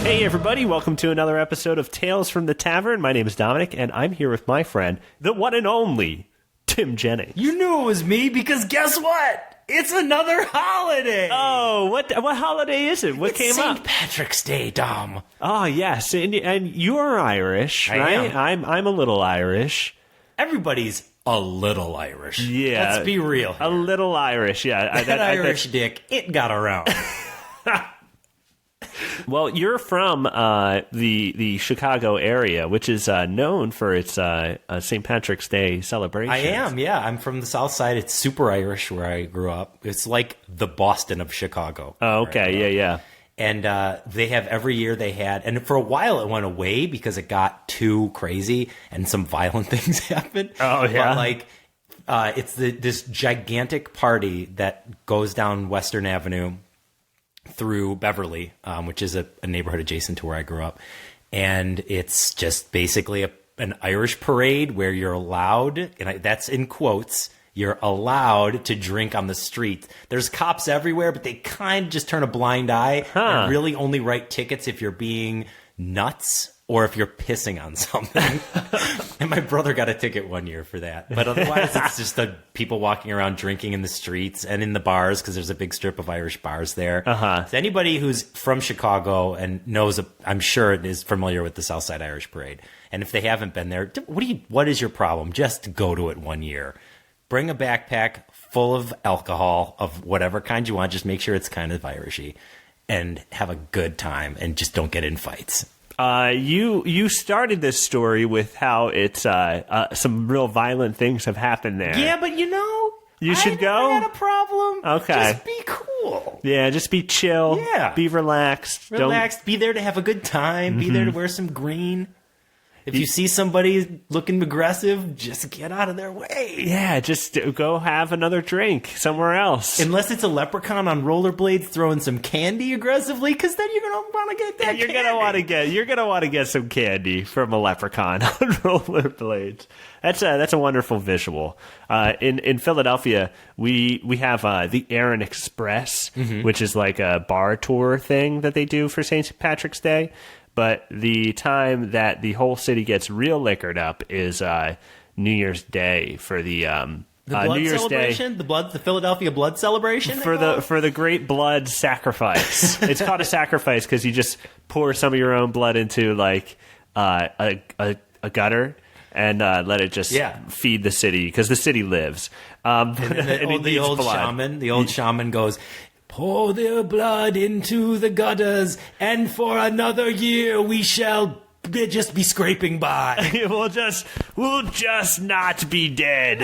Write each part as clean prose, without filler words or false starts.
Hey everybody, welcome to another episode of Tales from the Tavern. My name is Dominic, and I'm here with my friend, the one and only Tim Jennings. You knew it was me because guess what? It's another holiday! Oh, what holiday is it? What it's came St. up? Patrick's Day, Dom. Oh, yes, and you're Irish, I right? am. I'm a little Irish. Everybody's a little Irish. Yeah. Let's be real here. A little Irish, yeah. That Irish dick, it got around. Well, you're from the Chicago area, which is known for its St. Patrick's Day celebration. I am, yeah. I'm from the South Side. It's super Irish where I grew up. It's like the Boston of Chicago. Oh, okay, yeah. And they have every year they had, and for a while it went away because it got too crazy and some violent things happened. Oh, yeah. But like, it's this gigantic party that goes down Western Avenue through Beverly, which is a neighborhood adjacent to where I grew up. And it's just basically an Irish parade where you're allowed, and that's in quotes, you're allowed to drink on the street. There's cops everywhere, but they kind of just turn a blind eye and really only write tickets if you're being nuts or if you're pissing on something. And my brother got a ticket one year for that. But otherwise, it's just the people walking around drinking in the streets and in the bars because there's a big strip of Irish bars there. So anybody who's from Chicago and knows, I'm sure is familiar with the Southside Irish Parade. And if they haven't been there, what is your problem? Just go to it one year. Bring a backpack full of alcohol of whatever kind you want. Just make sure it's kind of Irishy and have a good time and just don't get in fights. You started this story with how it's some real violent things have happened there. Yeah, but you should go. I had a problem. Okay, just be cool. Yeah, just be chill. Yeah, be relaxed. Be there to have a go time. Mm-hmm. Be there to wear some green. If you see somebody looking aggressive, just get out of their way. Yeah, just go have another drink somewhere else. Unless it's a leprechaun on rollerblades throwing some candy aggressively, because then you're gonna want to get that. You're gonna want to get some candy from a leprechaun on rollerblades. That's a wonderful visual. In Philadelphia, we have the Aaron Express, which is like a bar tour thing that they do for St. Patrick's Day. But the time that the whole city gets real liquored up is New Year's Day for the blood New Year's celebration, Day. The Philadelphia blood celebration for the great blood sacrifice. It's called a sacrifice because you just pour some of your own blood into like a gutter and let it just feed the city because the city lives. And the old shaman goes, pour their blood into the gutters, and for another year we shall just be scraping by. we'll just not be dead.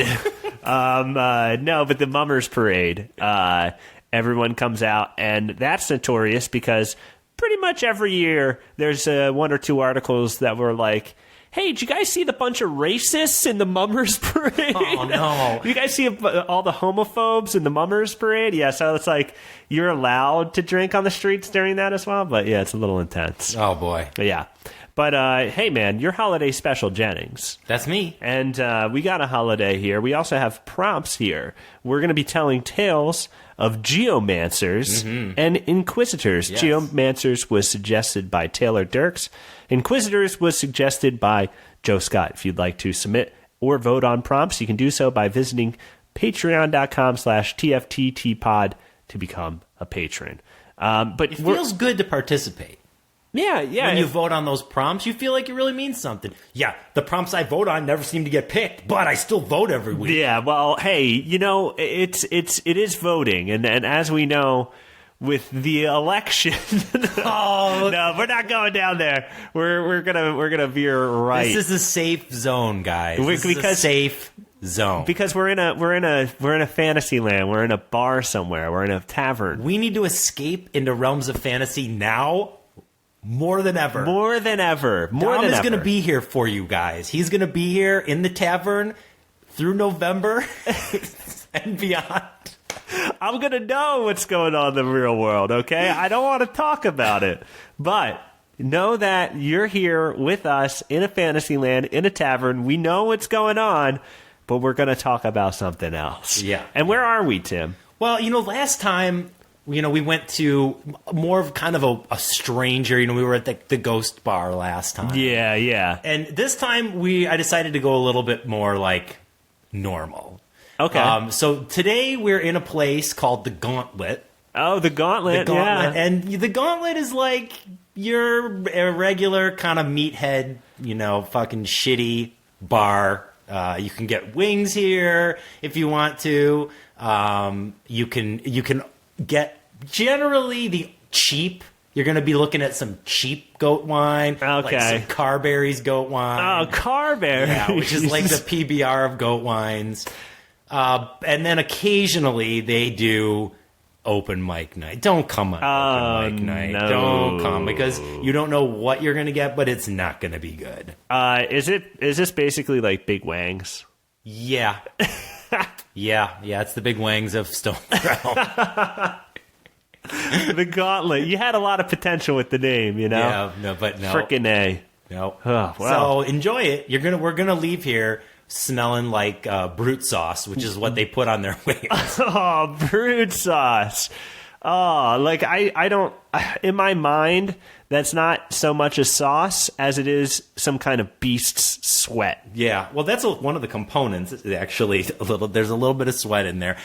No, but the Mummers Parade, everyone comes out, and that's notorious because pretty much every year there's one or two articles that were like, hey, did you guys see the bunch of racists in the Mummers Parade? Oh, no. You guys see all the homophobes in the Mummers Parade? Yeah, so it's like you're allowed to drink on the streets during that as well, but yeah, it's a little intense. Oh, boy. But yeah. But, hey, man, your holiday special, Jennings. That's me. And we got a holiday here. We also have prompts here. We're going to be telling tales of geomancers and inquisitors. Yes. Geomancers was suggested by Taylor Dirks. Inquisitors was suggested by Joe Scott. If you'd like to submit or vote on prompts, you can do so by visiting patreon.com/TFTTpod to become a patron. But it feels good to participate. Yeah. When you vote on those prompts, you feel like it really means something. Yeah, the prompts I vote on never seem to get picked, but I still vote every week. Yeah, well, hey, it is voting, and as we know, with the election, no, we're not going down there. We're gonna veer right. This is a safe zone, guys. This is a safe zone because we're in a fantasy land. We're in a bar somewhere. We're in a tavern. We need to escape into realms of fantasy now. More than ever. Dom is going to be here for you guys. He's going to be here in the tavern through November and beyond. I'm going to know what's going on in the real world, okay? I don't want to talk about it. But know that you're here with us in a fantasy land, in a tavern. We know what's going on, but we're going to talk about something else. Yeah. And where are we, Tim? Well, last time we went to more of kind of a stranger. We were at the Ghost Bar last time. Yeah, yeah. And this time I decided to go a little bit more like normal. Okay. So today we're in a place called the Gauntlet. Oh, the Gauntlet, yeah. And the Gauntlet is like your regular kind of meathead, fucking shitty bar. You can get wings here if you want to. You can get generally the cheap. You're going to be looking at some cheap goat wine, like some Carberry's goat wine. Oh, Carberry, yeah, which is like the PBR of goat wines. And then occasionally they do open mic night. Don't come on open mic night. No. Don't come because you don't know what you're going to get, but it's not going to be good. Is this basically like Big Wangs? Yeah. yeah, it's the big wangs of Stone Realm. The Gauntlet. You had a lot of potential with the name, Yeah, but no. Frickin' A. No. Oh, wow. So enjoy it. We're gonna leave here smelling like brute sauce, which is what they put on their wings. Oh, brute sauce. Oh, like I don't. In my mind, that's not so much a sauce as it is some kind of beast's sweat. Yeah, well, that's one of the components. Actually, there's a little bit of sweat in there.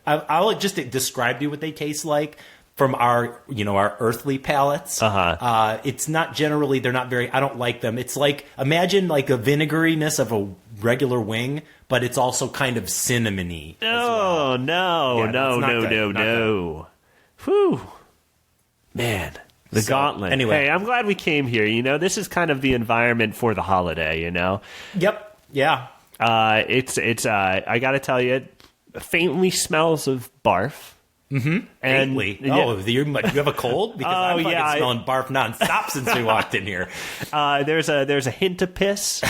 I'll just describe to you what they taste like from our earthly palates. It's not generally, they're not very, I don't like them. It's like, imagine like a vinegariness of a regular wing, but it's also kind of cinnamony. Oh, no. Whew. Man. The Gauntlet. Anyway. Hey, I'm glad we came here. This is kind of the environment for the holiday, Yep. Yeah. It's I got to tell you, faintly smells of barf. Mm-hmm. And faintly. You have a cold? Because I'm fucking smelling barf nonstop since we walked in here. There's a hint of piss,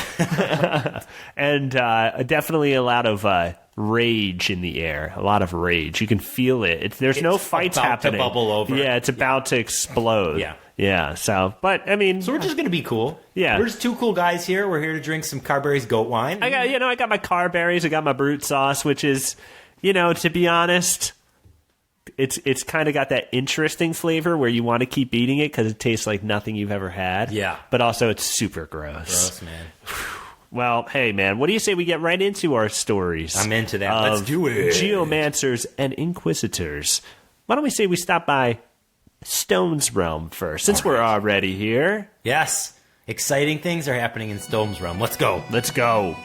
and definitely a lot of rage in the air. A lot of rage. You can feel it. There's no fights happening. It's about to bubble over. Yeah, it's about to explode. Yeah. So, but I mean, so we're just gonna be cool. Yeah, we're just two cool guys here. We're here to drink some Carberry's goat wine. I got my Carberry's. I got my brute sauce, which is, to be honest, it's kind of got that interesting flavor where you want to keep eating it because it tastes like nothing you've ever had. Yeah, but also it's super gross. Gross, man. Well, hey, man, what do you say we get right into our stories? I'm into that. Let's do it. Geomancers and inquisitors. Why don't we say we stop by Stone's Realm first, since we're already here? Yes. Exciting things are happening in Stone's Realm. Let's go. Let's go.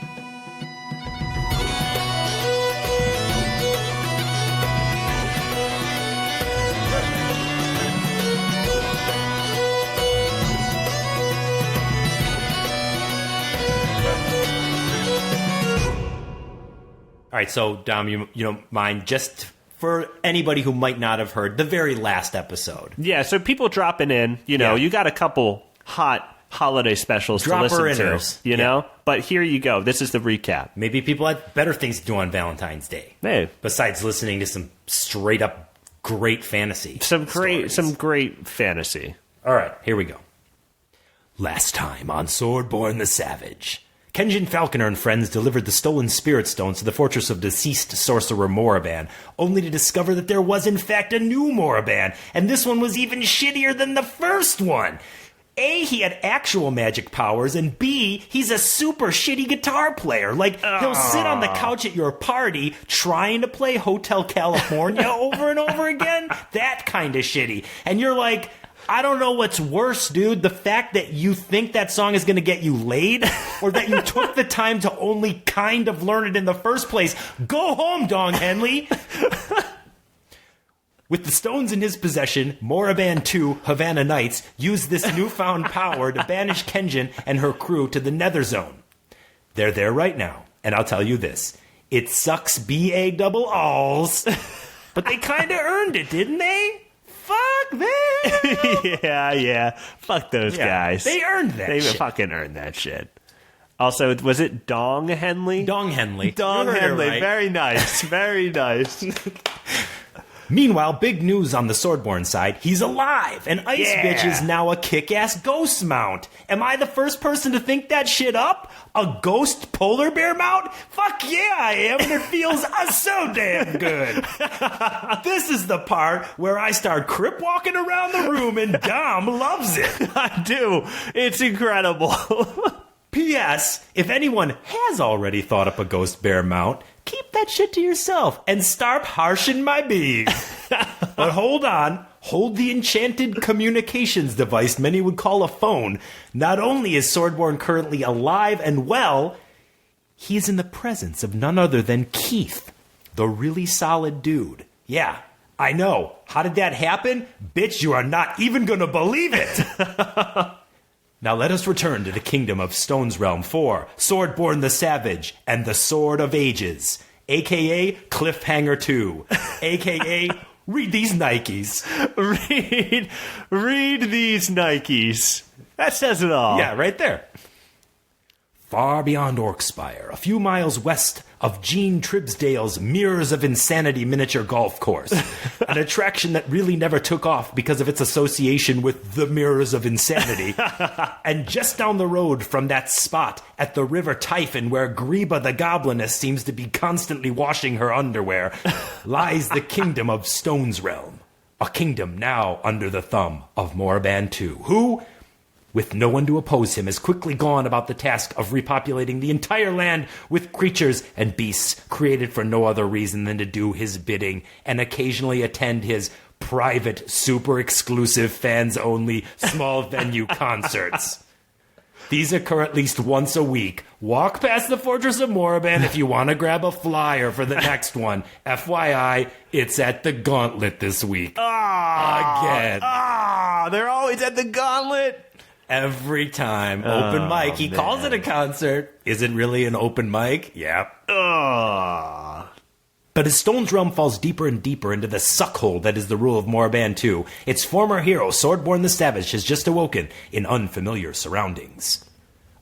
All right, so Dom, you don't mind, just for anybody who might not have heard the very last episode. Yeah, so people dropping in, you got a couple hot holiday specials to listen to, know? But here you go. This is the recap. Maybe people had better things to do on Valentine's Day. Hey. Besides listening to some straight up great fantasy. Some great fantasy. All right, here we go. Last time on Swordborn the Savage, Kenjin Falconer and friends delivered the stolen spirit stones to the fortress of deceased sorcerer Moraban, only to discover that there was in fact a new Moraban, and this one was even shittier than the first one. A, he had actual magic powers, and B, he's a super shitty guitar player. Like, he'll sit on the couch at your party trying to play Hotel California over and over again. That kind of shitty. And you're like, I don't know what's worse, dude. The fact that you think that song is going to get you laid, or that you took the time to only kind of learn it in the first place. Go home, Dong Henley. With the stones in his possession, Moraban II Havana Knights used this newfound power to banish Kenjin and her crew to the Nether Zone. They're there right now, and I'll tell you this. It sucks B-A-double-alls, but they kind of earned it, didn't they? Fuck them! Yeah. Fuck those guys. They earned that shit. They fucking earned that shit. Also, was it Dong Henley? Dong Henley. Dong Henley. Right. Very nice. Very nice. Meanwhile, big news on the Swordborn side. He's alive, and Ice Bitch is now a kick-ass ghost mount. Am I the first person to think that shit up? A ghost polar bear mount? Fuck yeah, I am, and it feels so damn good. This is the part where I start crip walking around the room, and Dom loves it. I do. It's incredible. P.S. If anyone has already thought up a ghost bear mount, keep that shit to yourself and start harshing my bees. But hold on. Hold the enchanted communications device many would call a phone. Not only is Swordborn currently alive and well, he is in the presence of none other than Keith, the really solid dude. Yeah, I know. How did that happen? Bitch, you are not even gonna believe it. Now let us return to the kingdom of Stone's Realm for Swordborn the Savage and the Sword of Ages, a.k.a. Cliffhanger 2, a.k.a. Read these Nikes. Read these Nikes. That says it all. Yeah, right there. Far beyond Orkspire, a few miles west of Gene Tribsdale's Mirrors of Insanity miniature golf course, an attraction that really never took off because of its association with the Mirrors of Insanity. And just down the road from that spot at the River Typhon, where Greba the Gobliness seems to be constantly washing her underwear, lies the kingdom of Stone's Realm, a kingdom now under the thumb of Moraband II, who, with no one to oppose him, has quickly gone about the task of repopulating the entire land with creatures and beasts created for no other reason than to do his bidding and occasionally attend his private, super exclusive, fans-only, small venue concerts. These occur at least once a week. Walk past the Fortress of Moraband if you want to grab a flyer for the next one. FYI, it's at the Gauntlet this week. Again. They're always at the Gauntlet. Every time. Open mic. He calls it a concert. Is it really an open mic? Yep. But as Stone's Realm falls deeper and deeper into the suckhole that is the rule of Moraband II, its former hero, Swordborn the Savage, has just awoken in unfamiliar surroundings.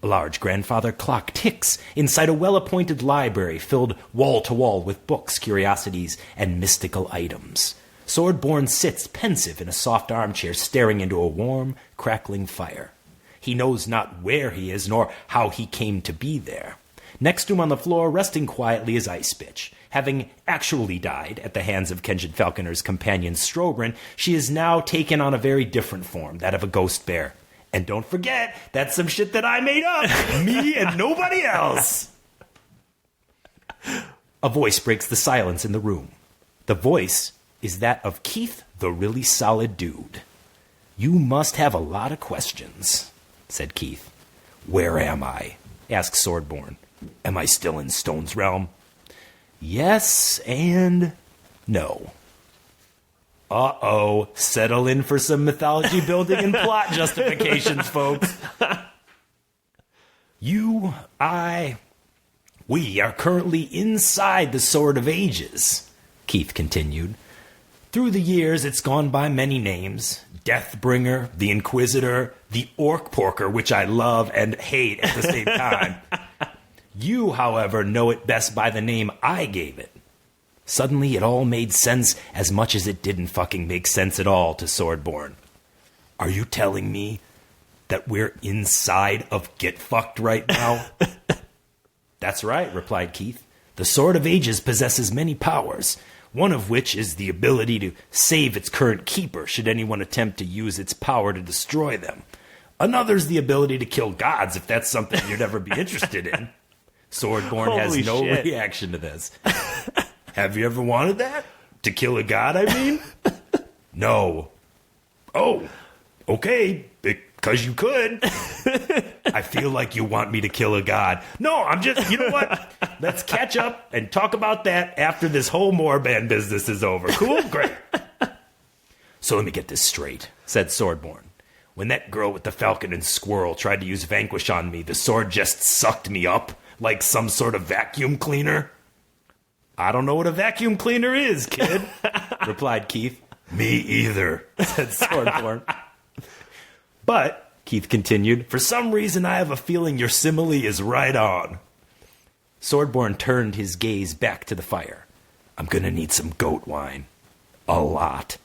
A large grandfather clock ticks inside a well-appointed library filled wall-to-wall with books, curiosities, and mystical items. Swordborn sits pensive in a soft armchair staring into a warm, crackling fire. He knows not where he is nor how he came to be there. Next to him on the floor, resting quietly, is Ice Bitch. Having actually died at the hands of Kenjin Falconer's companion Strobrin, she is now taken on a very different form, that of a ghost bear. And don't forget, that's some shit that I made up! Me and nobody else! A voice breaks the silence in the room. The voice is that of Keith, the really solid dude. You must have a lot of questions, said Keith. Where am I? Asked Swordborn. Am I still in Stone's Realm? Yes and no. Uh-oh. Settle in for some mythology building and plot justifications, folks. We are currently inside the Sword of Ages, Keith continued. Through the years, it's gone by many names. Deathbringer, the Inquisitor, the Orc Porker, which I love and hate at the same time. You, however, know it best by the name I gave it. Suddenly, it all made sense as much as it didn't fucking make sense at all to Swordborn. Are you telling me that we're inside of Get Fucked right now? That's right, replied Keith. The Sword of Ages possesses many powers, one of which is the ability to save its current keeper should anyone attempt to use its power to destroy them. Another's the ability to kill gods if that's something you'd ever be interested in. Swordborn has no reaction to this. Have you ever wanted that? To kill a god, I mean? No. Oh, okay, because you could. I feel like you want me to kill a god. No, I'm just, you know what? Let's catch up and talk about that after this whole Moraband business is over. Cool? Great. So let me get this straight, said Swordborn. When that girl with the falcon and squirrel tried to use Vanquish on me, the sword just sucked me up like some sort of vacuum cleaner. I don't know what a vacuum cleaner is, kid, replied Keith. Me either, said Swordborn. But, Keith continued, for some reason I have a feeling your simile is right on. Swordborn turned his gaze back to the fire. I'm gonna need some goat wine. A lot.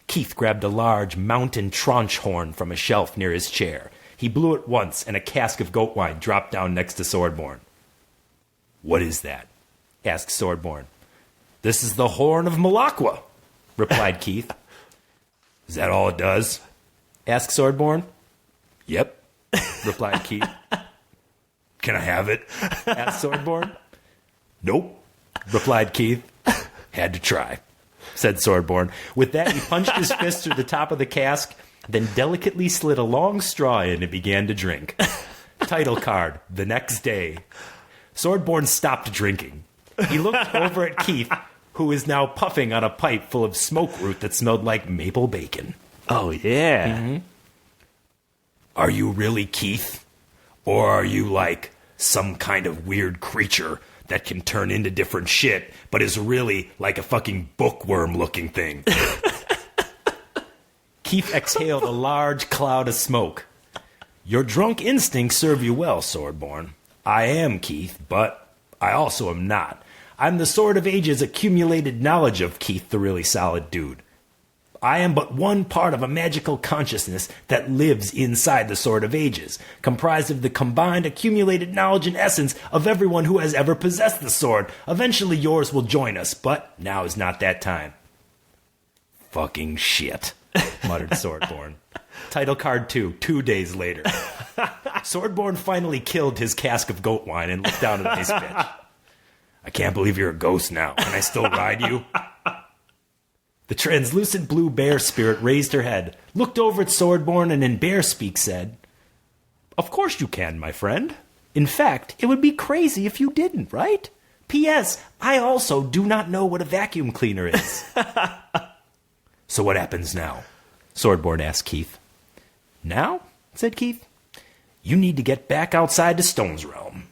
Keith grabbed a large mountain tranche horn from a shelf near his chair. He blew it once, and a cask of goat wine dropped down next to Swordborn. "What is that?" asked Swordborn. "This is the horn of Malakwa," replied Keith. "Is that all it does?" asked Swordborn. "Yep," replied Keith. "Can I have it?" asked Swordborn. "Nope," replied Keith. "Had to try," said Swordborn. With that, he punched his fist through the top of the cask, then delicately slid a long straw in and began to drink. Title card, the next day. Swordborn stopped drinking. He looked over at Keith, who is now puffing on a pipe full of smoke root that smelled like maple bacon. Oh, yeah. Mm-hmm. "Are you really Keith? Or are you like some kind of weird creature that can turn into different shit, but is really like a fucking bookworm-looking thing?" Keith exhaled a large cloud of smoke. "Your drunk instincts serve you well, Swordborn. I am Keith, but I also am not. I'm the Sword of Ages' accumulated knowledge of Keith, the really solid dude. I am but one part of a magical consciousness that lives inside the Sword of Ages, comprised of the combined accumulated knowledge and essence of everyone who has ever possessed the sword. Eventually yours will join us, but now is not that time." "Fucking shit," muttered Swordborn. Title card 2, 2 days later. Swordborn finally killed his cask of goat wine and looked down at the ice bitch. "I can't believe you're a ghost now. Can I still ride you?" The translucent blue bear spirit raised her head, looked over at Swordborn, and in bear speak said, "Of course you can, my friend. In fact, it would be crazy if you didn't, right? P.S. I also do not know what a vacuum cleaner is." "So what happens now?" Swordborn asked Keith. "Now?" said Keith. "You need to get back outside the Stone's Realm.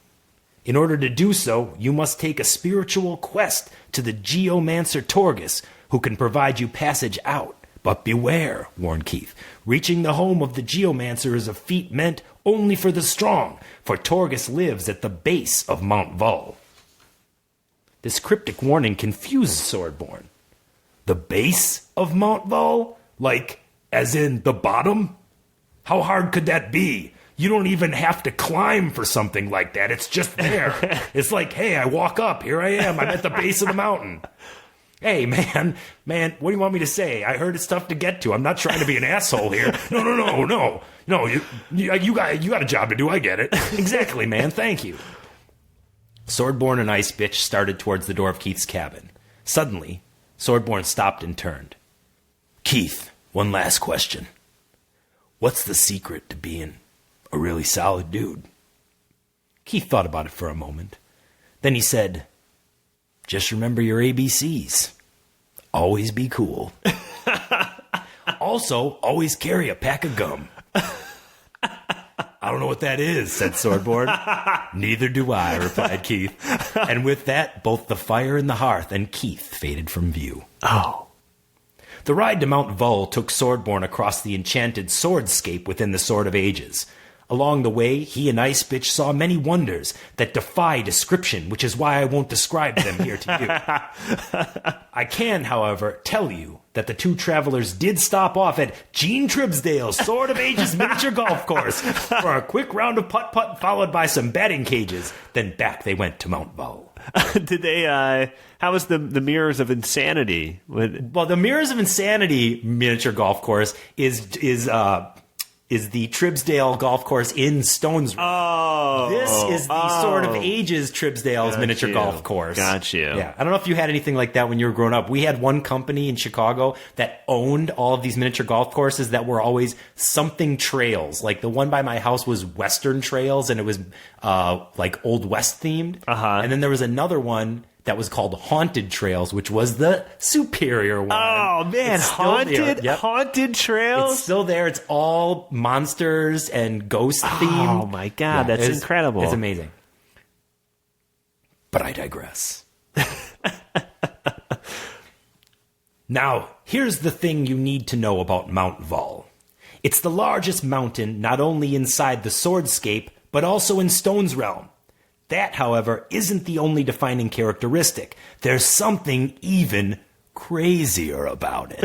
In order to do so, you must take a spiritual quest to the geomancer Torgus, who can provide you passage out. But beware," warned Keith. "Reaching the home of the geomancer is a feat meant only for the strong, for Torgus lives at the base of Mount Vull." This cryptic warning confused Swordborn. "The base of Mount Vull? Like, as in the bottom? How hard could that be? You don't even have to climb for something like that. It's just there. It's like, hey, I walk up. Here I am. I'm at the base of the mountain. Hey, man, what do you want me to say? I heard it's tough to get to. I'm not trying to be an asshole here. No. You got a job to do. I get it. Exactly, man. Thank you." Swordborn and Ice Bitch started towards the door of Keith's cabin. Suddenly, Swordborn stopped and turned. "Keith, one last question. What's the secret to being a really solid dude?" Keith thought about it for a moment. Then he said, "Just remember your ABCs. Always be cool. Also, always carry a pack of gum." "I don't know what that is," said Swordborn. "Neither do I," replied Keith. And with that, both the fire in the hearth and Keith faded from view. Oh. The ride to Mount Vull took Swordborn across the enchanted swordscape within the Sword of Ages. Along the way, he and Ice Bitch saw many wonders that defy description, which is why I won't describe them here to you. I can, however, tell you that the two travelers did stop off at Gene Tribsdale's Sword of Ages miniature golf course for a quick round of putt-putt followed by some batting cages. Then back they went to Mount Vull. Did they, how was the Mirrors of Insanity? Well, the Mirrors of Insanity miniature golf course is the Tribsdale golf course in Stones Row. Oh. This is the Sword of Ages Tribsdale's miniature golf course. Got you. Yeah. I don't know if you had anything like that when you were growing up. We had one company in Chicago that owned all of these miniature golf courses that were always something trails. Like the one by my house was Western Trails, and it was like Old West themed. Uh-huh. And then there was another one that was called Haunted Trails, which was the superior one. Oh, man. Haunted Trails? It's still there. It's all monsters and ghost themed. Oh, my God. That's incredible. It's amazing. But I digress. Now, here's the thing you need to know about Mount Vull. It's the largest mountain not only inside the Swordscape, but also in Stone's Realm. That, however, isn't the only defining characteristic. There's something even crazier about it.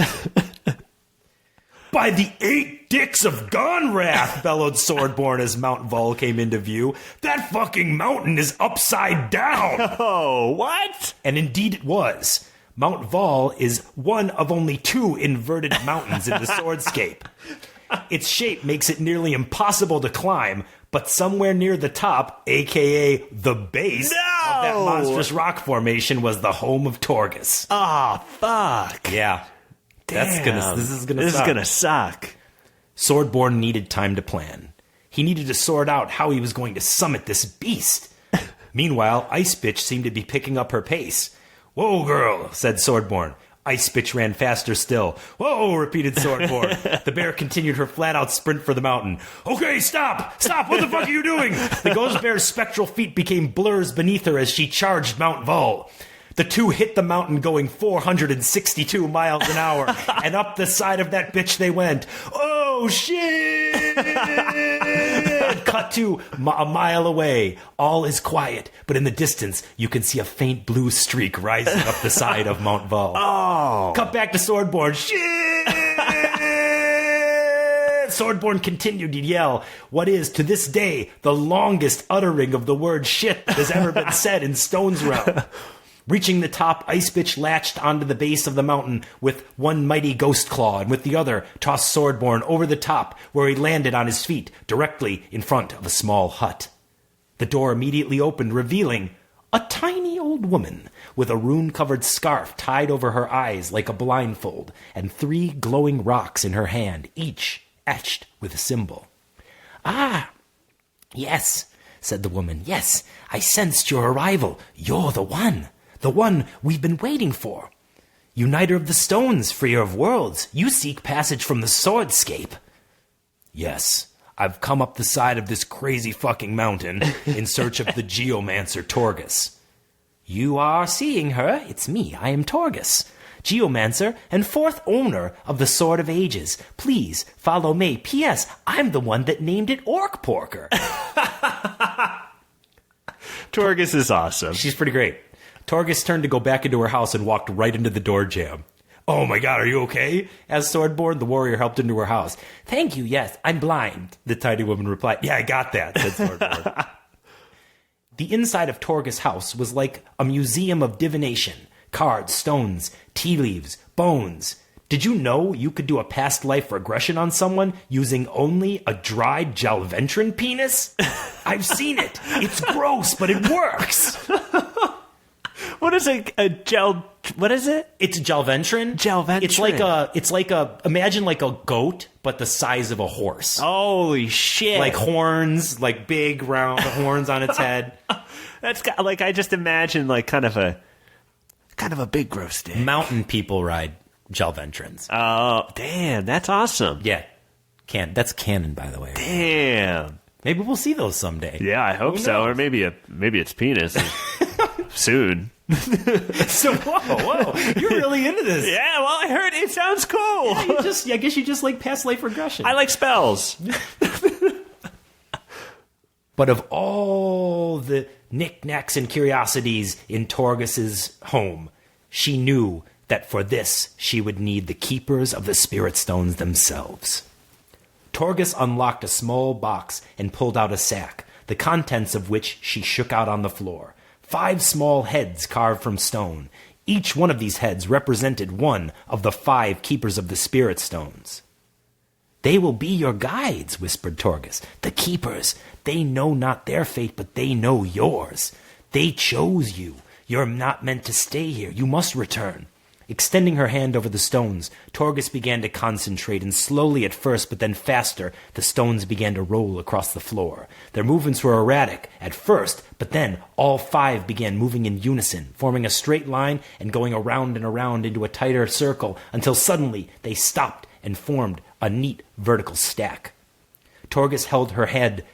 By the 8 dicks of Gonrath, bellowed Swordborn as Mount Vol came into view. That fucking mountain is upside down. Oh, what? And indeed it was. Mount Vol is one of only 2 inverted mountains in the Swordscape. Its shape makes it nearly impossible to climb, but somewhere near the top, a.k.a. the base of that monstrous rock formation, was the home of Torgus. Oh, fuck. Yeah. Damn. This is This is gonna suck. Swordborn needed time to plan. He needed to sort out how he was going to summit this beast. Meanwhile, Ice Bitch seemed to be picking up her pace. Whoa, girl, said Swordborn. Ice Bitch ran faster still. Whoa, repeated Swordborn. The bear continued her flat-out sprint for the mountain. Okay, stop! Stop! What the fuck are you doing? The ghost bear's spectral feet became blurs beneath her as she charged Mount Vol. The 2 hit the mountain going 462 miles an hour, and up the side of that bitch they went. Oh, shit! Cut to a mile away. All is quiet, but in the distance, you can see a faint blue streak rising up the side of Mount Vol. Oh. Cut back to Swordborn. Shit! Swordborn continued to yell what is, to this day, the longest uttering of the word shit that has ever been said in Stone's Realm. Reaching the top, Ice Bitch latched onto the base of the mountain with one mighty ghost claw, and with the other tossed Swordborn over the top, where he landed on his feet, directly in front of a small hut. The door immediately opened, revealing a tiny old woman with a rune-covered scarf tied over her eyes like a blindfold, and 3 glowing rocks in her hand, each etched with a symbol. Ah, yes, said the woman. Yes, I sensed your arrival. You're the one we've been waiting for. Uniter of the Stones, Freer of Worlds, you seek passage from the Swordscape. Yes, I've come up the side of this crazy fucking mountain in search of the geomancer Torgus. You are seeing her. It's me. I am Torgus, geomancer and 4th owner of the Sword of Ages. Please follow me. P.S. I'm the one that named it Orc Porker. Torgus is awesome. She's pretty great. Torgus turned to go back into her house and walked right into the door jamb. Oh my god, are you okay? Asked Swordborn. The warrior helped into her house. Thank you, yes, I'm blind, the tiny woman replied. Yeah, I got that, said Swordborn. The inside of Torgus' house was like a museum of divination. Cards, stones, tea leaves, bones. Did you know you could do a past life regression on someone using only a dried Jalventran penis? I've seen it. It's gross, but it works. What is what is it? It's Jalventran. Jalventran. It's like a imagine like a goat, but the size of a horse. Holy shit. Like horns, like big round horns on its head. That's got, like, I just imagine like kind of a big gross dick. Mountain people ride Jalventrans. Oh, damn, that's awesome. Yeah. That's canon, by the way. Damn. Maybe we'll see those someday. Yeah, I hope so. Or maybe its penis soon. So whoa, you're really into this. Yeah, well, I heard it sounds cool. Yeah, I guess you just like past life regression. I like spells. But of all the knickknacks and curiosities in Torgus's home, she knew that for this she would need the keepers of the spirit stones themselves. Torgus unlocked a small box and pulled out a sack, the contents of which she shook out on the floor. 5 small heads carved from stone. Each one of these heads represented one of the 5 keepers of the spirit stones. They will be your guides, whispered Torgus. The keepers, they know not their fate, but they know yours. They chose you. You're not meant to stay here. You must return. Extending her hand over the stones, Torgus began to concentrate, and slowly at first, but then faster, the stones began to roll across the floor. Their movements were erratic at first, but then all 5 began moving in unison, forming a straight line and going around and around into a tighter circle, until suddenly they stopped and formed a neat vertical stack. Torgus held her head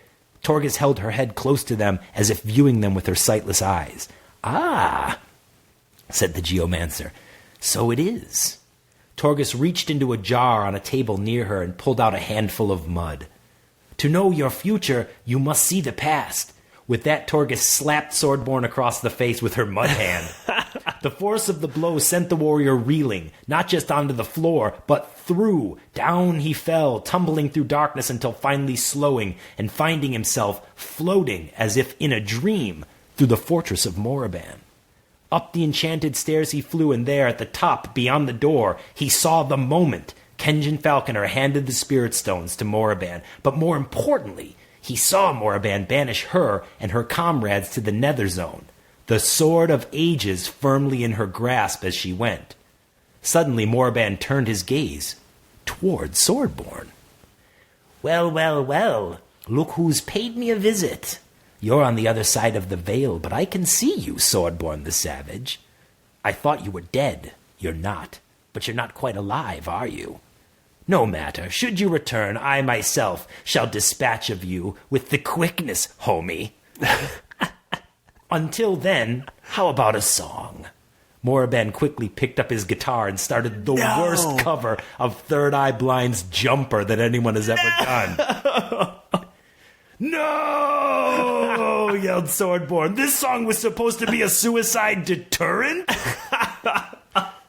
close to them, as if viewing them with her sightless eyes. Ah, said the geomancer. So it is. Torgus reached into a jar on a table near her and pulled out a handful of mud. To know your future, you must see the past. With that, Torgus slapped Swordborn across the face with her mud hand. The force of the blow sent the warrior reeling, not just onto the floor, but through. Down he fell, tumbling through darkness until finally slowing and finding himself floating as if in a dream through the fortress of Moraban. Up the enchanted stairs he flew, and there at the top, beyond the door, he saw the moment Kenjin Falconer handed the spirit stones to Moraban. But more importantly, he saw Moraban banish her and her comrades to the Nether Zone, the Sword of Ages firmly in her grasp as she went. Suddenly Moraban turned his gaze toward Swordborn. Well, well, well, look who's paid me a visit. You're on the other side of the veil, but I can see you, Swordborn the Savage. I thought you were dead. You're not. But you're not quite alive, are you? No matter. Should you return, I myself shall dispatch of you with the quickness, homie. Until then, how about a song? Moraban quickly picked up his guitar and started the worst cover of Third Eye Blind's Jumper that anyone has ever done. No! Yelled Swordborn. This song was supposed to be a suicide deterrent?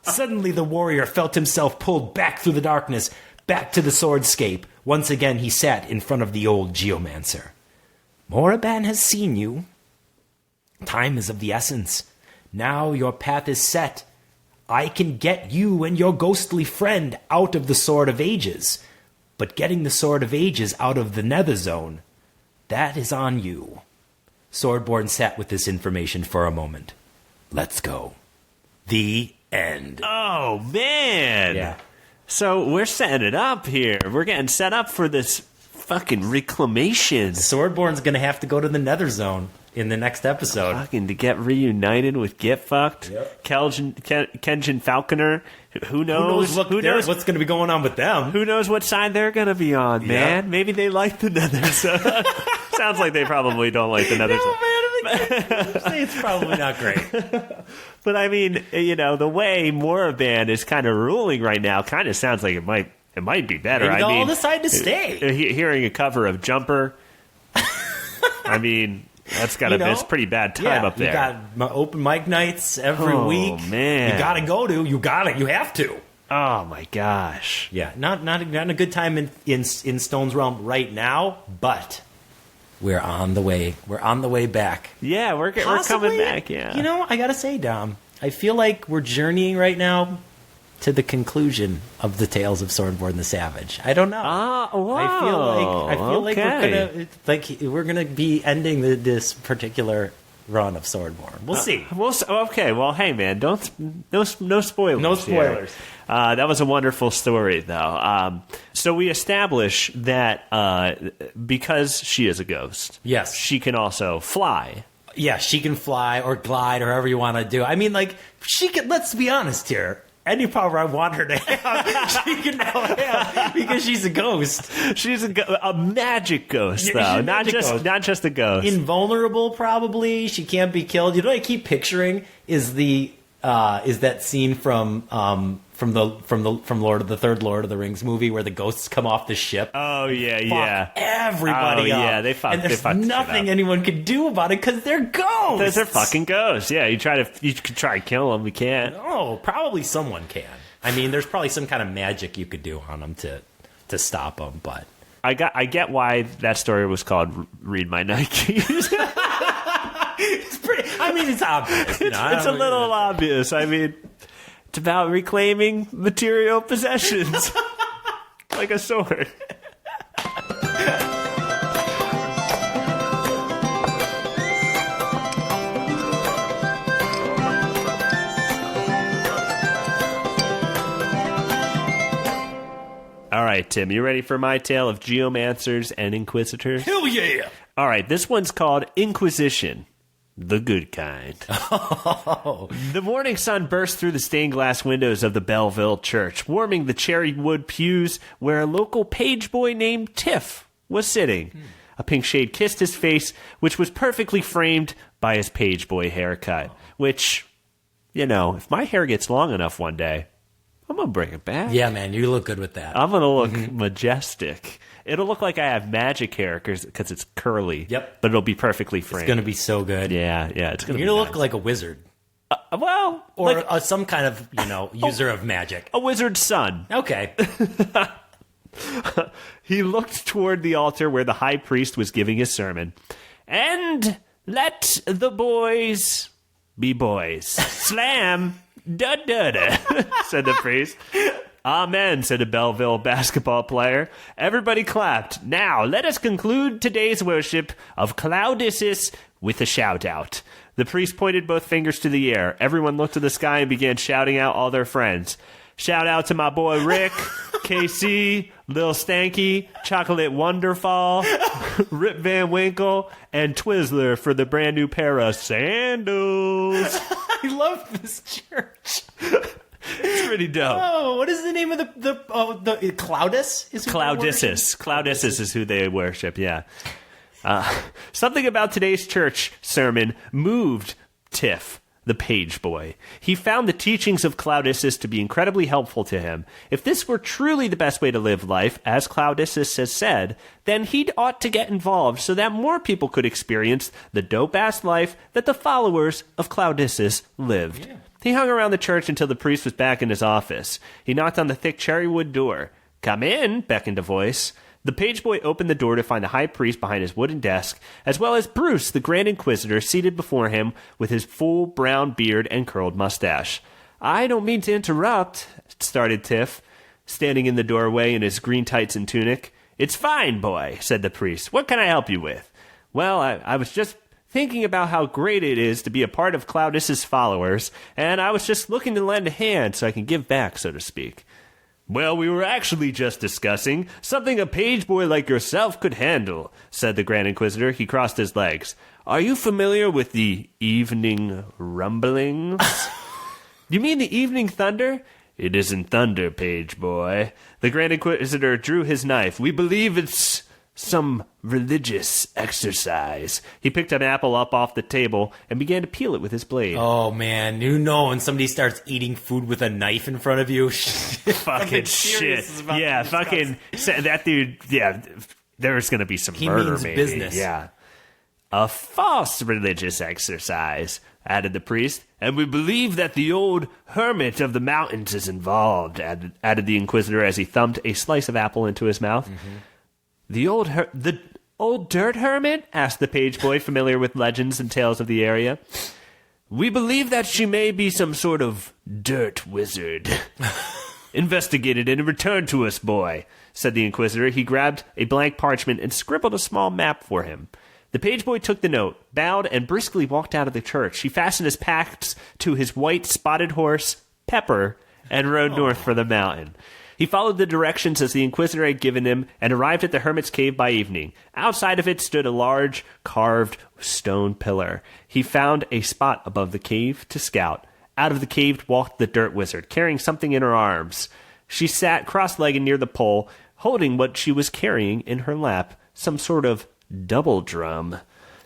Suddenly the warrior felt himself pulled back through the darkness, back to the swordscape. Once again he sat in front of the old geomancer. Moraban has seen you. Time is of the essence. Now your path is set. I can get you and your ghostly friend out of the Sword of Ages. But getting the Sword of Ages out of the Nether Zone, that is on you. Swordborn sat with this information for a moment. Let's go. The end. Oh, man. Yeah. So we're setting it up here. We're getting set up for this fucking reclamation. Swordborn's going to have to go to the Nether Zone in the next episode. Fucking to get reunited with Get Fucked. Yep. Kenjin Falconer. Who knows what's going to be going on with them? Who knows what side they're going to be on, man? Yeah. Maybe they like the Nether Zone. Sounds like they probably don't like the Nether Zone. It's probably not great. But I mean, the way Moraban is kind of ruling right now kind of sounds like it might be better. Maybe they'll all decide to stay. Hearing a cover of Jumper, I mean, that's got to be a pretty bad time up there. You got open mic nights every week. Oh, man. You got to go to. You have to. Oh, my gosh. Yeah, not a good time in Stone's Realm right now, but we're on the way. We're on the way back. Yeah, we're coming back, yeah. I got to say, Dom, I feel like we're journeying right now to the conclusion of the Tales of Swordborn the Savage. I don't know. Wow. I feel like we're gonna be ending this particular run of Swordborn. We'll see. Okay. Well, hey, man, no spoilers. No spoilers. That was a wonderful story, though. So we establish that because she is a ghost, yes, she can also fly. Yeah, she can fly or glide or however you want to do. I mean, like, she can. Let's be honest here. Any power I want her to have, she can now have because she's a ghost. She's a magic ghost, Yeah, though, not just a ghost. Invulnerable, probably. She can't be killed. You know what I keep picturing is that scene from the third Lord of the Rings movie where the ghosts come off the ship. Oh yeah. Everybody up. Yeah, they fucked. And there's they fucked nothing anyone can do about it because they're ghosts. They're fucking ghosts. Yeah, you could try to kill them. You can't. Oh, probably someone can. I mean, there's probably some kind of magic you could do on them to stop them. But I get why that story was called "Read My Nikes." It's pretty. I mean, it's obvious. It's a little obvious. I mean, it's about reclaiming material possessions, like a sword. All right, Tim, you ready for my tale of geomancers and inquisitors? Hell yeah! All right, this one's called Inquisition. The good kind. Oh. The morning sun burst through the stained glass windows of the Belleville church, warming the cherry wood pews where a local page boy named Tiff was sitting. A pink shade kissed his face, which was perfectly framed by his page boy haircut. Which, if my hair gets long enough one day, I'm going to bring it back. Yeah, man, you look good with that. I'm going to look majestic. It'll look like I have magic hair because it's curly. Yep. But it'll be perfectly framed. It's going to be so good. Yeah, it's going to be You're going to nice. look like a wizard. Well, Or like some kind of, user of magic. a wizard's son. Okay. He looked toward the altar where the high priest was giving his sermon. And let the boys be boys. Slam, da-da-da, said the priest. Amen, said a Belleville basketball player. Everybody clapped. Now, let us conclude today's worship of Cloudisis with a shout-out. The priest pointed both fingers to the air. Everyone looked to the sky and began shouting out all their friends. Shout out to my boy Rick, KC, Lil Stanky, Chocolate Wonderfall, Rip Van Winkle, and Twizzler for the brand new pair of sandals. I love this church. It's pretty dope. Oh, what is the name of the Cloudis? Cloudisis. Cloudisis is who they worship, yeah. Something about today's church sermon moved Tiff, the page boy. He found the teachings of Cloudisis to be incredibly helpful to him. If this were truly the best way to live life, as Cloudisis has said, then he ought to get involved so that more people could experience the dope-ass life that the followers of Cloudisis lived. Yeah. He hung around the church until the priest was back in his office. He knocked on the thick cherry wood door. "Come in," beckoned a voice. The page boy opened the door to find the high priest behind his wooden desk, as well as Bruce, the Grand Inquisitor, seated before him with his full brown beard and curled mustache. "I don't mean to interrupt," started Tiff, standing in the doorway in his green tights and tunic. "It's fine, boy," said the priest. "What can I help you with?" "Well, I was just thinking about how great it is to be a part of Cloudis's followers, and I was just looking to lend a hand so I can give back, so to speak." "Well, we were actually just discussing something a page boy like yourself could handle," said the Grand Inquisitor. He crossed his legs. "Are you familiar with the evening rumblings?" "You mean the evening thunder?" "It isn't thunder, page boy." The Grand Inquisitor drew his knife. "We believe it's some religious exercise." He picked an apple up off the table and began to peel it with his blade. Oh, man. When somebody starts eating food with a knife in front of you. Fucking shit. Yeah, fucking... That dude, yeah, there's going to be some murder, means maybe. Business. Yeah. "A false religious exercise," added the priest. "And we believe that the old hermit of the mountains is involved," added the Inquisitor as he thumped a slice of apple into his mouth. Mm-hmm. The old dirt hermit?" asked the page boy, familiar with legends and tales of the area. "We believe that she may be some sort of dirt wizard." "Investigate it and return to us, boy," said the Inquisitor. He grabbed a blank parchment and scribbled a small map for him. The page boy took the note, bowed, and briskly walked out of the church. He fastened his packs to his white spotted horse, Pepper, and rode north for the mountain. He followed the directions as the Inquisitor had given him and arrived at the hermit's cave by evening. Outside of it stood a large, carved stone pillar. He found a spot above the cave to scout. Out of the cave walked the dirt wizard, carrying something in her arms. She sat cross-legged near the pole, holding what she was carrying in her lap, some sort of double drum.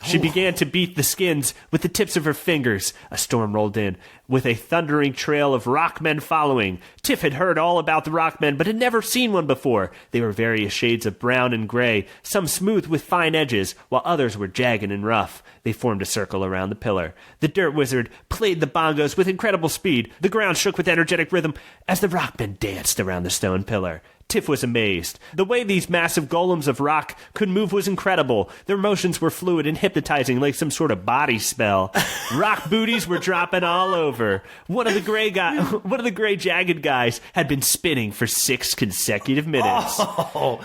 She began to beat the skins with the tips of her fingers. A storm rolled in, with a thundering trail of rockmen following. Tiff had heard all about the rockmen, but had never seen one before. They were various shades of brown and gray, some smooth with fine edges, while others were jagged and rough. They formed a circle around the pillar. The dirt wizard played the bongos with incredible speed. The ground shook with energetic rhythm as the rockmen danced around the stone pillar. Tiff was amazed. The way these massive golems of rock could move was incredible. Their motions were fluid and hypnotizing like some sort of body spell. Rock booties were dropping all over. One of the gray jagged guys had been spinning for 6 consecutive minutes.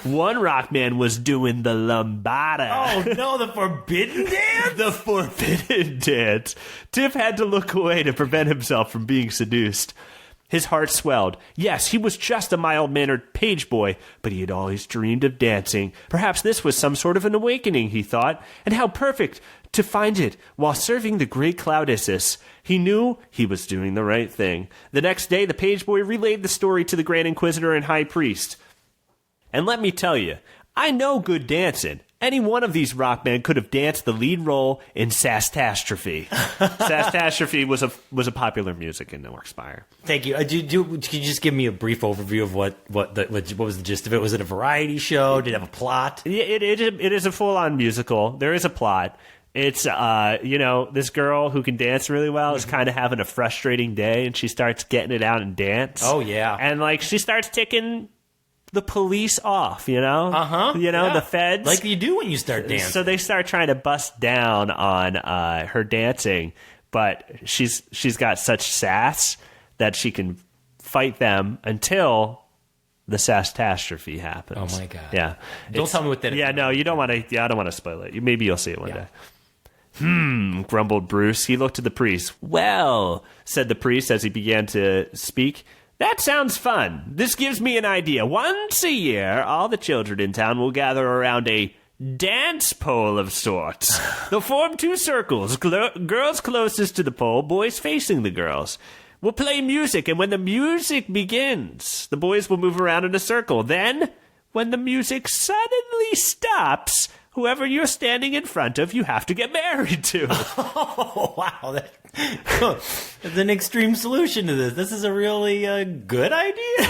One rock man was doing the lambada. Oh no, the forbidden dance? The forbidden dance. Tiff had to look away to prevent himself from being seduced. His heart swelled. Yes, he was just a mild-mannered page boy, but he had always dreamed of dancing. Perhaps this was some sort of an awakening, he thought, and how perfect to find it while serving the great Cloudisis. He knew he was doing the right thing. The next day, the page boy relayed the story to the Grand Inquisitor and High Priest. "And let me tell you, I know good dancing. Any one of these rockmen could have danced the lead role in Sastastrophe." Sastastrophe was a popular music in Norkspire. Thank you. Could you just give me a brief overview of what was the gist of it? Was it a variety show? Did it have a plot? It is a full-on musical. There is a plot. It's, this girl who can dance really well is kind of having a frustrating day, and she starts getting it out and dance. Oh, yeah. And, she starts ticking the police off, Uh-huh. The feds. Like you do when you start dancing. So they start trying to bust down on her dancing, but she's got such sass that she can fight them until the sasstastrophe happens. Oh my god! Yeah, don't tell me what that is. Yeah, no, you don't want to. Yeah, I don't want to spoil it. Maybe you'll see it one day. Grumbled Bruce. He looked at the priest. Well, said the priest as he began to speak. That sounds fun. This gives me an idea. Once a year, all the children in town will gather around a dance pole of sorts. They'll form two circles, girls closest to the pole, boys facing the girls. We'll play music, and when the music begins, the boys will move around in a circle. Then, when the music suddenly stops, whoever you're standing in front of, you have to get married to. Oh, wow. That's an extreme solution to this. This is a really good idea.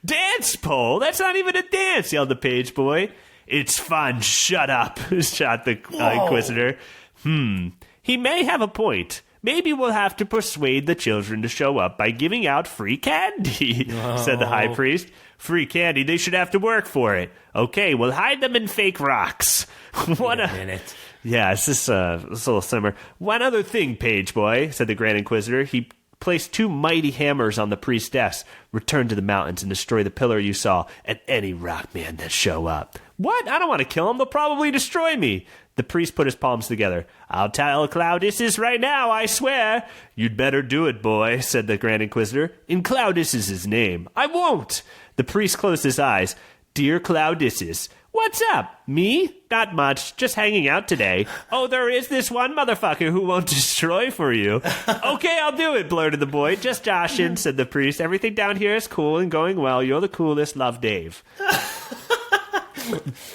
Dance pole? That's not even a dance, yelled the page boy. It's fun. Shut up, shot the inquisitor. He may have a point. Maybe we'll have to persuade the children to show up by giving out free candy, said the high priest. Free candy? They should have to work for it. Okay, we'll hide them in fake rocks. Wait a minute. Yeah, it's just a little similar. One other thing, page boy, said the Grand Inquisitor. He placed two mighty hammers on the priest's desk. Return to the mountains and destroy the pillar you saw and any rock man that show up. What? I don't want to kill him. They'll probably destroy me. The priest put his palms together. I'll tell Claudius right now, I swear. You'd better do it, boy, said the Grand Inquisitor. In Claudius's name. I won't. The priest closed his eyes. Dear Claudius, what's up? Me? Not much. Just hanging out today. Oh, there is this one motherfucker who won't destroy for you. Okay, I'll do it, blurted the boy. Just joshing, said the priest. Everything down here is cool and going well. You're the coolest. Love, Dave.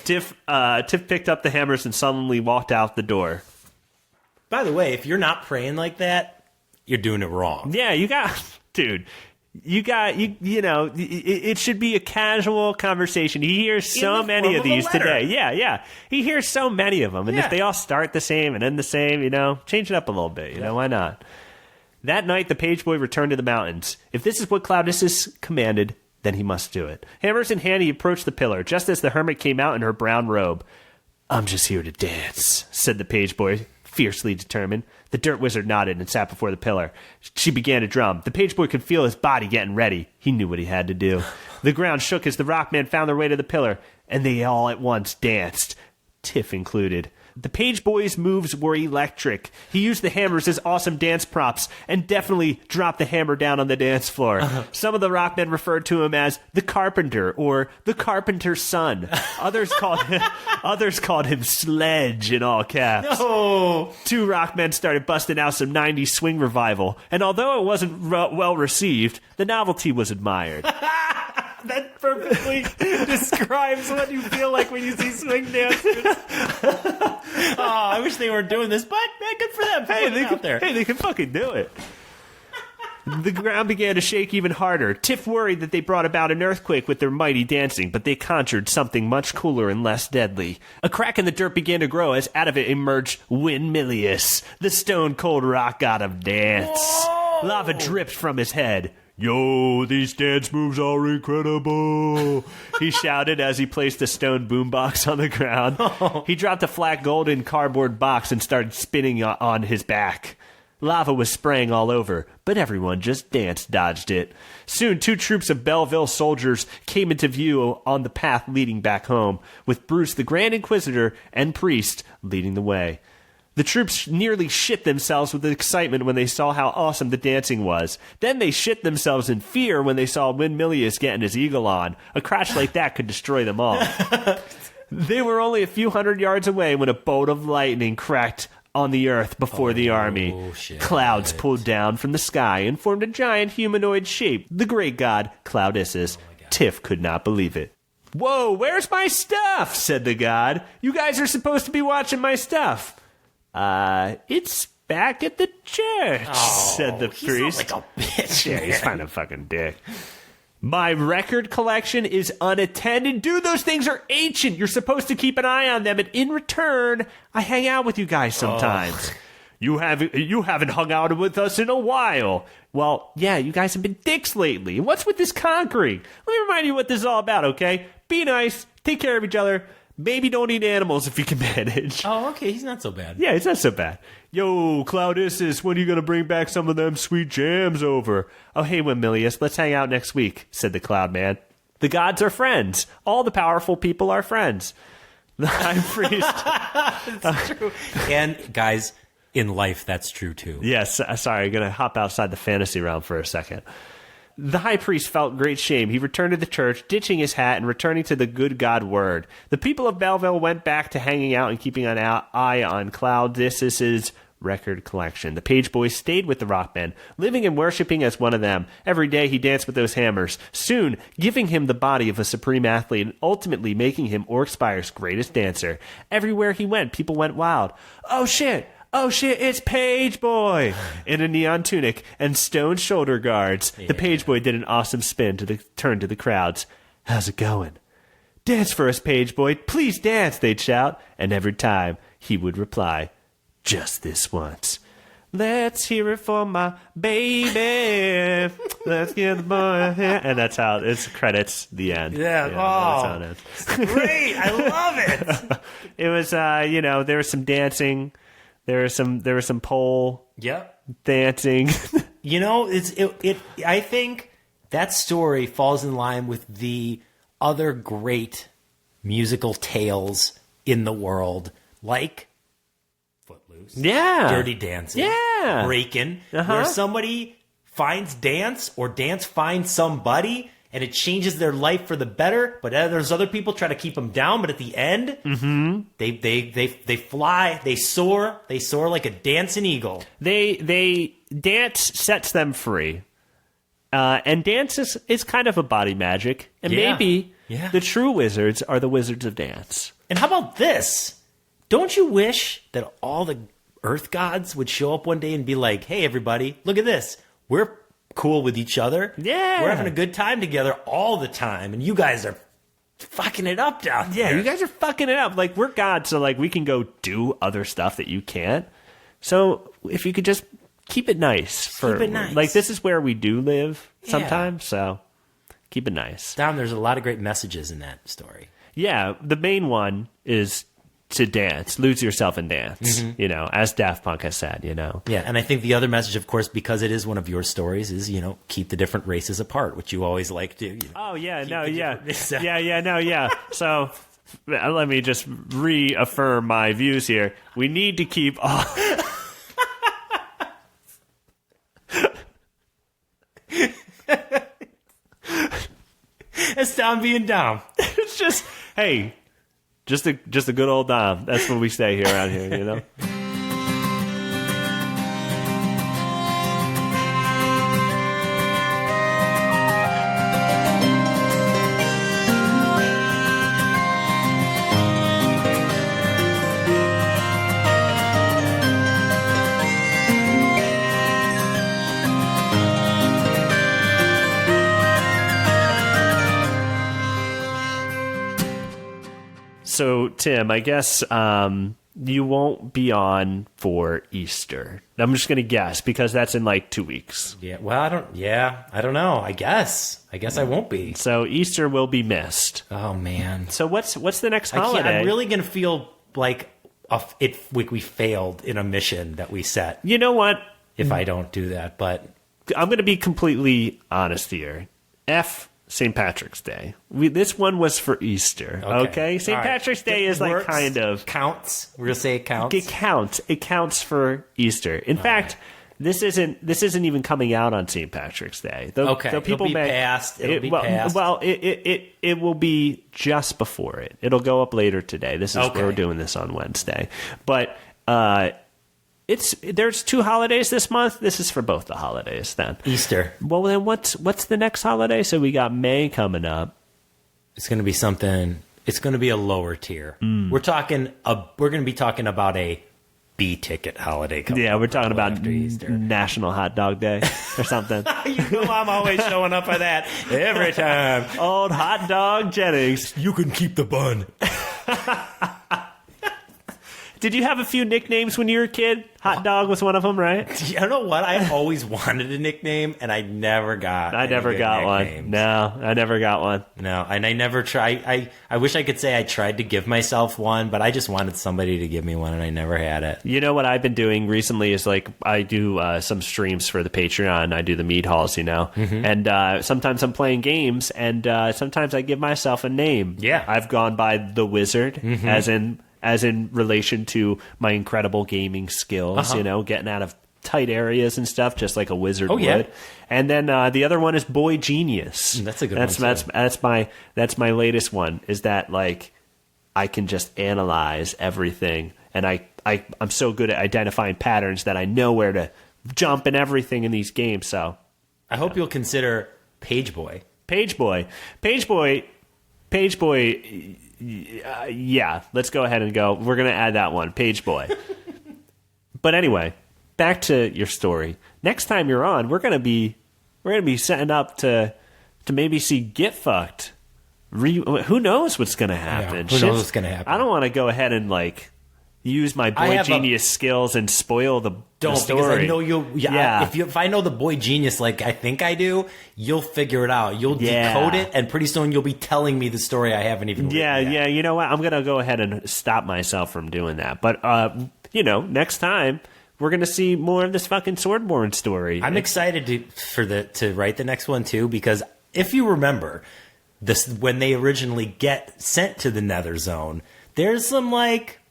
Tiff picked up the hammers and sullenly walked out the door. By the way, if you're not praying like that, you're doing it wrong. Yeah, it should be a casual conversation. He hears so many of these today. Yeah. He hears so many of them. And if they all start the same and end the same, change it up a little bit. Why not? That night, the page boy returned to the mountains. If this is what Claudius commanded, then he must do it. Hammers in hand, he approached the pillar, just as the hermit came out in her brown robe. I'm just here to dance, said the page boy, fiercely determined. The dirt wizard nodded and sat before the pillar. She began to drum. The page boy could feel his body getting ready. He knew what he had to do. The ground shook as the rockmen found their way to the pillar, and they all at once danced, Tiff included. The page boy's moves were electric. He used the hammers as awesome dance props and definitely dropped the hammer down on the dance floor. Some of the rockmen referred to him as the carpenter or the carpenter's son. Others called him Sledge in all caps. No. Two rockmen started busting out some 90s swing revival, and although it wasn't well received, the novelty was admired. That perfectly describes what you feel like when you see swing dancers. I wish they were doing this, but good for them. They can fucking do it. The ground began to shake even harder. Tiff worried that they brought about an earthquake with their mighty dancing, but they conjured something much cooler and less deadly. A crack in the dirt began to grow as out of it emerged Windmillius, the stone-cold rock god of dance. Whoa! Lava dripped from his head. Yo, these dance moves are incredible, he shouted as he placed a stone boombox on the ground. He dropped a flat golden cardboard box and started spinning on his back. Lava was spraying all over, but everyone just dodged it. Soon, two troops of Belleville soldiers came into view on the path leading back home, with Bruce the Grand Inquisitor and priest leading the way. The troops nearly shit themselves with excitement when they saw how awesome the dancing was. Then they shit themselves in fear when they saw Windmillius getting his eagle on. A crash like that could destroy them all. They were only a few hundred yards away when a bolt of lightning cracked on the earth before the army. Shit. Clouds pulled down from the sky and formed a giant humanoid shape, the great god Claudius. Tiff could not believe it. Whoa, where's my stuff? Said the god. You guys are supposed to be watching my stuff. It's back at the church, said the priest. Like a bitch. Yeah, he's kind of fucking dick. My record collection is unattended. Dude, those things are ancient. You're supposed to keep an eye on them. And in return, I hang out with you guys sometimes. You haven't hung out with us in a while. Well, yeah, you guys have been dicks lately. What's with this conquering? Let me remind you what this is all about, okay? Be nice. Take care of each other. Maybe don't eat animals if you can manage. Oh, okay. He's not so bad. Yeah, it's not so bad. Yo, Claudius, when are you going to bring back some of them sweet jams over? Oh, hey, Wemilius, let's hang out next week, said the Cloud Man. The gods are friends. All the powerful people are friends. The high priest. That's true. And, guys, in life, that's true, too. Yes, sorry, I'm going to hop outside the fantasy realm for a second. The high priest felt great shame. He returned to the church, ditching his hat and returning to the good God word. The people of Belleville went back to hanging out and keeping an eye on Claudius's record collection. The page boys stayed with the rockmen, living and worshipping as one of them. Every day he danced with those hammers, soon giving him the body of a supreme athlete and ultimately making him Orcspire's greatest dancer. Everywhere he went, people went wild. Oh shit, it's Page Boy! In a neon tunic and stone shoulder guards, the Page Boy did an awesome spin to turn to the crowds. How's it going? Dance for us, Page Boy. Please dance, they'd shout. And every time he would reply, just this once. Let's hear it for my baby. Let's get the boy here. And that's how it's credits, the end. Yeah, that's how it is. Great. I love it. It was, there was some dancing. There was some pole dancing. I think that story falls in line with the other great musical tales in the world, like Footloose, Dirty Dancing, Breakin', where somebody finds dance or dance finds somebody and it changes their life for the better, but there's other people try to keep them down, but at the end, they fly, they soar like a dancing eagle. They dance sets them free. And dance is kind of a body magic. And maybe the true wizards are the wizards of dance. And how about this? Don't you wish that all the earth gods would show up one day and be like, hey, everybody, look at this. We're cool with each other. Yeah. We're having a good time together all the time. And you guys are fucking it up down there. Yeah, you guys are fucking it up. Like, we're gods, so, like, we can go do other stuff that you can't. So, if you could just keep it nice. Keep it nice. Like, this is where we do live sometimes, so keep it nice. Dom, there's a lot of great messages in that story. Yeah, the main one is to dance, lose yourself and dance, as Daft Punk has said, Yeah, and I think the other message, of course, because it is one of your stories, is, keep the different races apart, which you always like to, Oh, yeah, no, yeah. Yeah. So, let me just reaffirm my views here. We need to keep all... It's Dom being Dom. It's just, hey... Just a good old Dom. That's what we say here around here, So, Tim, I guess you won't be on for Easter. I'm just going to guess because that's in like 2 weeks. Yeah. Well, I don't know. I guess I won't be. So Easter will be missed. Oh man. So what's the next holiday? I'm really going to feel like we failed in a mission that we set. You know what? If I don't do that, but I'm going to be completely honest here. St. Patrick's Day. This one was for Easter. Okay? St. Patrick's Day is like kind of... Counts? We're going to say it counts? It counts. It counts for Easter. In fact, this isn't even coming out on St. Patrick's Day. Though people it'll be past. Well, it will be just before it. It'll go up later today. This is we're doing this on Wednesday. But... there's 2 holidays this month. This is for both the holidays then. Easter. Well, then what's the next holiday? So we got May coming up. It's going to be something. It's going to be a lower tier. We're going to be talking about a B-ticket holiday coming Yeah, up we're talking right about after Easter. National Hot Dog Day or something. You know I'm always showing up for that every time. Old Hot Dog Jennings. You can keep the bun. Did you have a few nicknames when you were a kid? Hot Dog was one of them, right? You know what? I always wanted a nickname, and I never got. I never got one. No, I never got one. No, and I never tried. I wish I could say I tried to give myself one, but I just wanted somebody to give me one, and I never had it. You know what I've been doing recently is like I do some streams for the Patreon. I do the meat halls, and sometimes I'm playing games, and sometimes I give myself a name. Yeah. I've gone by the Wizard, as in relation to my incredible gaming skills, getting out of tight areas and stuff, just like a wizard would. Yeah. And then the other one is Boy Genius. That's a good one too. That's my latest one. Is that like I can just analyze everything, and I'm so good at identifying patterns that I know where to jump and everything in these games. So I hope you'll consider Page Boy. Page Boy. Yeah, let's go ahead and go. We're going to add that one, Page Boy. But anyway, back to your story. Next time you're on, we're going to be setting up to maybe see Get Fucked. Who knows what's going to happen? Yeah, who knows what's going to happen? I don't want to go ahead and like use my Boy Genius skills and spoil the story. Because I know you'll. Yeah. If I know the Boy Genius like I think I do, you'll figure it out. You'll decode it, and pretty soon you'll be telling me the story I haven't even. Yeah. You know what? I'm gonna go ahead and stop myself from doing that. But next time we're gonna see more of this fucking Swordborn story. I'm excited to write the next one too, because if you remember this, when they originally get sent to the Nether Zone, there's some like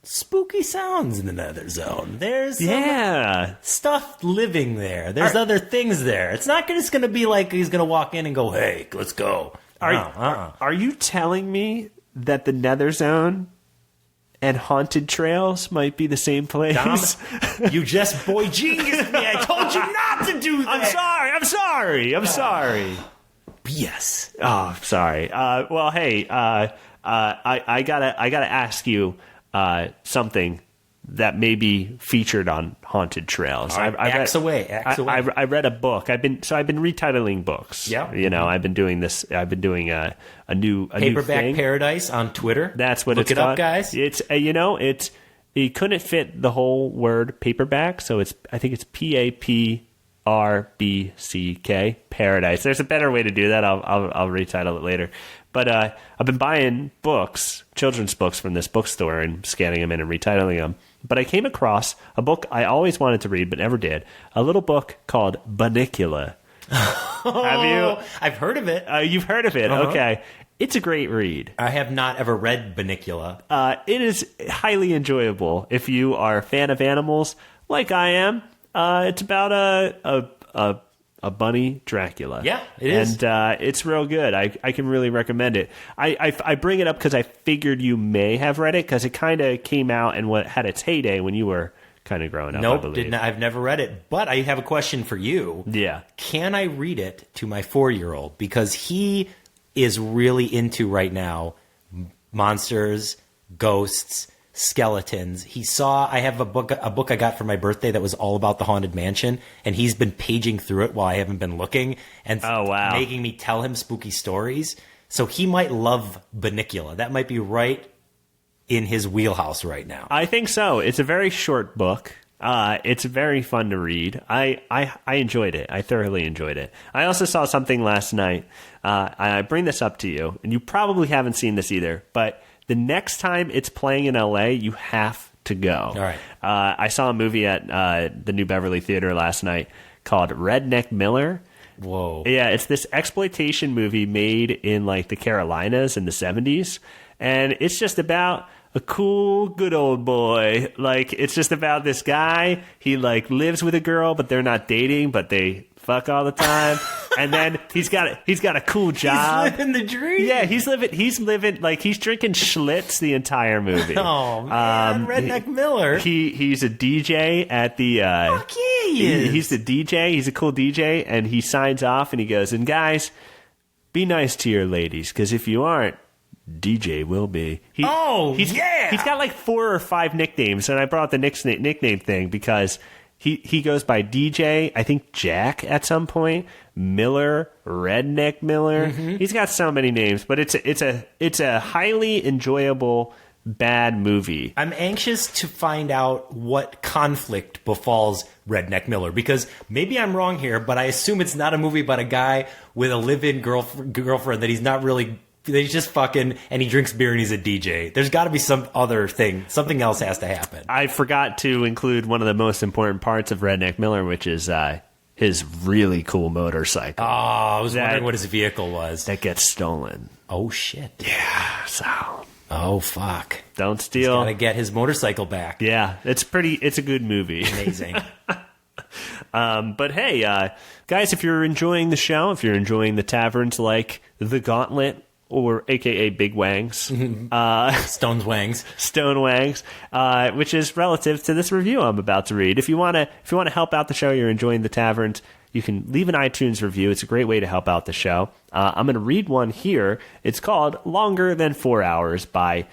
spooky sounds in the Nether Zone. There's some stuff living there. There's other things there. It's not just going to be like he's going to walk in and go, "Hey, let's go." Are you telling me that the Nether Zone and Haunted Trails might be the same place? Dom, you just Boy Genius me. I told you not to do that. I'm sorry. BS. Oh, sorry. Well, hey, I gotta ask you something that may be featured on Haunted Trails. Right, axe away. I read a book. I've been retitling books. Yeah. I've been doing this. I've been doing a new Paperback thing. Paradise on Twitter. That's what Look it's it called. up, guys. It's it couldn't fit the whole word paperback, so I think it's PAPRBCK Paradise. There's a better way to do that. I'll retitle it later. But I've been buying books, children's books from this bookstore and scanning them in and retitling them. But I came across a book I always wanted to read but never did. A little book called Bunnicula. Have you? I've heard of it. You've heard of it. Okay. It's a great read. I have not ever read Bunnicula. It is highly enjoyable if you are a fan of animals like I am. It's about a bunny Dracula. Yeah, it is. And it's real good. I can really recommend it. I bring it up because I figured you may have read it because it kind of came out and had its heyday when you were kind of growing up. Nope, I've never read it. But I have a question for you. Yeah. Can I read it to my 4-year-old? Because he is really into right now monsters, ghosts, skeletons. He saw I have a book I got for my birthday that was all about the Haunted Mansion, and he's been paging through it while I haven't been looking and making me tell him spooky stories. So he might love Bunnicula. That might be right in his wheelhouse right now. I think so. It's a very short book. It's very fun to read. I enjoyed it. I thoroughly enjoyed it. I also saw something last night. I bring this up to you, and you probably haven't seen this either, but the next time it's playing in LA, you have to go. All right. I saw a movie at the New Beverly Theater last night called Redneck Miller. Whoa. Yeah, it's this exploitation movie made in like the Carolinas in the 70s. And it's just about a cool, good old boy. Like, it's just about this guy. He like lives with a girl, but they're not dating, but they fuck all the time. And then he's got a cool job. He's living the dream. Yeah, he's living like he's drinking Schlitz the entire movie. Oh man, Redneck Miller. He's a DJ at the Fuck yeah, he is. He's the DJ, he's a cool DJ, and he signs off and he goes, "And guys, be nice to your ladies, because if you aren't, DJ will be. He's got like 4 or 5 nicknames, and I brought up the nickname thing because he goes by DJ, I think Jack at some point, Miller, Redneck Miller. Mm-hmm. He's got so many names, but it's a highly enjoyable bad movie. I'm anxious to find out what conflict befalls Redneck Miller, because maybe I'm wrong here, but I assume it's not a movie about a guy with a live-in girlfriend that he's not really, that he's just fucking, and he drinks beer and he's a DJ. There's got to be some other thing. Something else has to happen. I forgot to include one of the most important parts of Redneck Miller, which is his really cool motorcycle. Oh, I was wondering what his vehicle was. That gets stolen. Oh, shit. Yeah, so... Oh, fuck. Don't steal. He's got to get his motorcycle back. Yeah, it's a good movie. Amazing. But hey, guys, if you're enjoying the show, if you're enjoying the taverns like the Gauntlet, or AKA Big Wangs, Stone Wangs, which is relative to this review I'm about to read. If you want to help out the show, you're enjoying the taverns, you can leave an iTunes review. It's a great way to help out the show. I'm going to read one here. It's called Longer Than 4 Hours by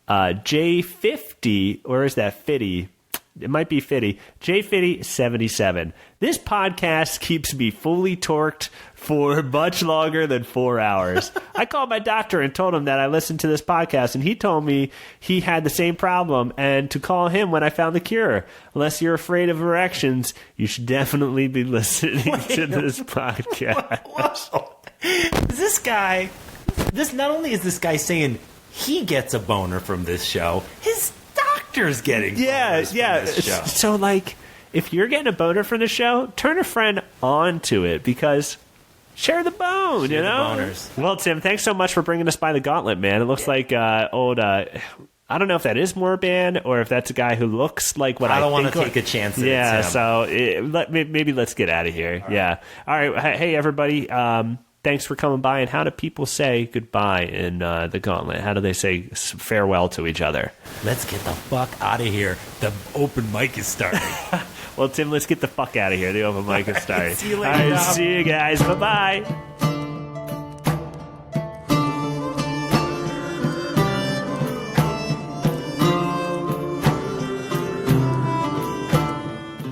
J50, or is that Fitty? It might be Fitty. J5077. This podcast keeps me fully torqued for much longer than 4 hours. I called my doctor and told him that I listened to this podcast, and he told me he had the same problem and to call him when I found the cure. Unless you're afraid of erections, you should definitely be listening to this podcast. Not only is this guy saying he gets a boner from this show, his doctor's getting boners from this show. So, like, if you're getting a boner from the show, turn a friend on to it, because share the bone, you know? The boners. Well, Tim, thanks so much for bringing us by the Gauntlet, man. It looks like old... I don't know if that is Morban or if that's a guy who looks like what I think. I don't want to take a chance at it, Tim. So maybe let's get out of here. All right. All right. Hey, everybody. Thanks for coming by. And how do people say goodbye in the Gauntlet? How do they say farewell to each other? Let's get the fuck out of here. The open mic is starting. Well, Tim, let's get the fuck out of here. The open mic is starting. See you later. All right, see you guys. Bye-bye.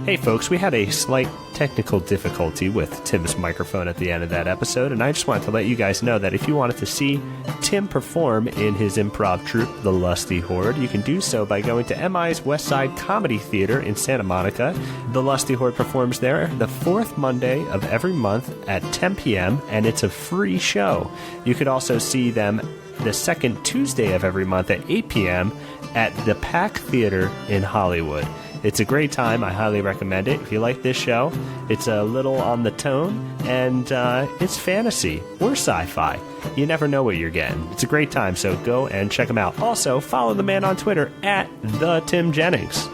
Hey folks, we had a slight technical difficulty with Tim's microphone at the end of that episode, and I just wanted to let you guys know that if you wanted to see Tim perform in his improv troupe, The Lusty Horde, you can do so by going to MI's West Side Comedy Theater in Santa Monica. The Lusty Horde performs there the fourth Monday of every month at 10 p.m., and it's a free show. You could also see them the second Tuesday of every month at 8 p.m. at the Pack Theater in Hollywood. It's a great time. I highly recommend it. If you like this show, it's a little on the tone, and it's fantasy or sci-fi. You never know what you're getting. It's a great time, so go and check them out. Also, follow the man on Twitter at @TimJennings.